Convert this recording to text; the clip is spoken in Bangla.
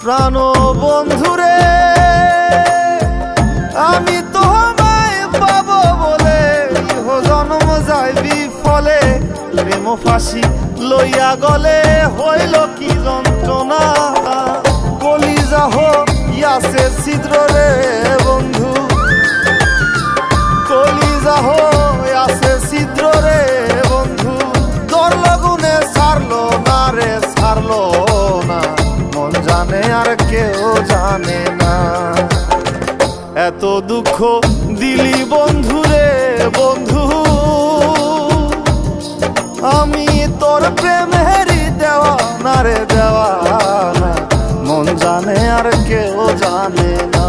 প্রাণ বন্ধুরে আমি তোমায় পাবো বলে ইহ জন্ম যায় বিফলে প্রেম ফাঁসি লইয়া গলে হইল কি যন্ত্রণা কলিজা হইয়াছে ছিদ্র রে বন্ধু কলিজা হইয়াছে ছিদ্র রে বন্ধু তোর লগুনে ছাড়লো না রে ছাড়লো না মন জানে আর কেউ জানে না এত দুঃখ দিলি বন্ধু রে বন্ধু আমি তোর প্রেমেরই দেওয়া না রে দেওয়া না মন জানে আর কেউ জানে না।